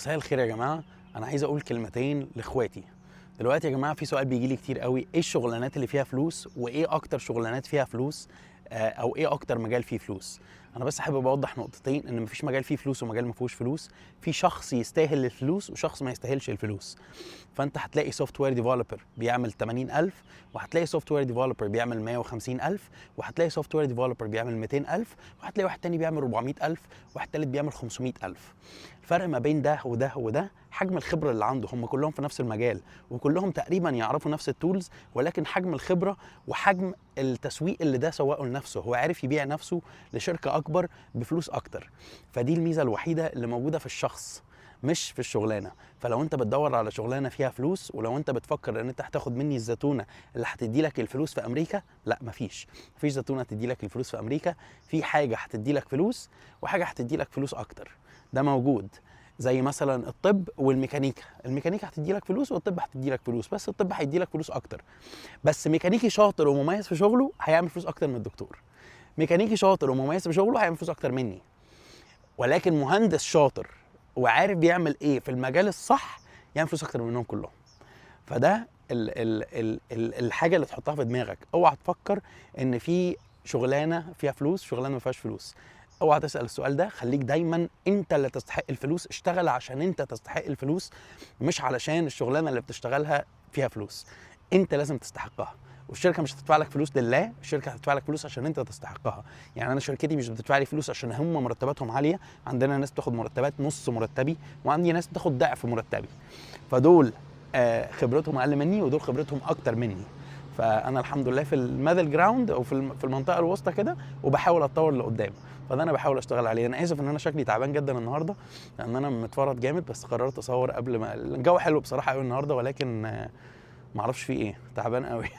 مساء الخير يا جماعه. انا عايز اقول كلمتين لاخواتي. دلوقتي يا جماعه في سؤال بيجي لي كتير قوي، ايه الشغلانات اللي فيها فلوس وايه اكتر شغلانات فيها فلوس؟ او ايه اكتر مجال فيه فلوس؟ انا بس حابب اوضح نقطتين، ان مفيش مجال فيه فلوس ومجال ما فيهوش فلوس. في شخص يستاهل الفلوس وشخص ما يستاهلش الفلوس. فانت هتلاقي سوفت وير ديفلوبر بيعمل 80,000، وهتلاقي سوفت وير ديفلوبر بيعمل 150,000، وهتلاقي سوفت وير ديفلوبر بيعمل 200,000، وهتلاقي واحد تاني بيعمل 400,000، واحد تالت بيعمل 500,000. الفرق ما بين ده وده وده حجم الخبره اللي عنده. هم كلهم في نفس المجال وكلهم تقريبا يعرفوا نفس التولز، ولكن حجم الخبره وحجم التسويق اللي ده سوقه لنفسه، هو عارف يبيع نفسه لشركه اكبر بفلوس اكتر. فدي الميزه الوحيده اللي موجوده في الشخص مش في الشغلانه. فلو انت بتدور على شغلانه فيها فلوس، ولو انت بتفكر ان انت هتاخد مني الزتونه اللي هتدي لك الفلوس في امريكا، لا، مفيش زتونه هتدي لك الفلوس في امريكا. في حاجه هتدي لك فلوس وحاجه هتدي لك فلوس اكتر، ده موجود. زي مثلا الطب والميكانيكا. الميكانيكا هتدي لك فلوس والطب هتدي لك فلوس، بس الطب هيدي لك فلوس اكتر. بس ميكانيكي شاطر ومميز في شغله هيعمل فلوس اكتر من الدكتور. ميكانيكي شاطر ومميز في شغله هيعمل فلوس اكتر مني. ولكن مهندس شاطر وعارف بيعمل ايه في المجال الصح يعمل فلوس اكتر منهم كلهم. فده الحاجه اللي تحطها في دماغك. اوعى تفكر ان في شغلانه فيها فلوس شغلانه ما فيهاش فلوس. اوعى تسال السؤال ده. خليك دايما انت اللي تستحق الفلوس. اشتغل عشان انت تستحق الفلوس، مش علشان الشغلانه اللي بتشتغلها فيها فلوس. انت لازم تستحقها. والشركه مش هتدفع لك فلوس لله، الشركه هتدفع لك فلوس عشان انت تستحقها. يعني انا شركتي مش بتدفع لي فلوس عشان هم مرتباتهم عاليه. عندنا ناس بتاخد مرتبات نص مرتبي، وعندي ناس بتاخد ضعف مرتبي. فدول خبرتهم اقل مني ودول خبرتهم اكتر مني. فانا الحمد لله في الميدل جراوند او في المنطقه الوسطى كده، وبحاول اتطور لقدام. فده انا بحاول اشتغل عليه. انا اسف ان انا شكلي تعبان جدا النهارده، لان انا متفرط جامد، بس قررت اصور قبل ما الجو حلو بصراحه قوي النهارده، ولكن ما اعرفش فيه ايه، تعبان قوي.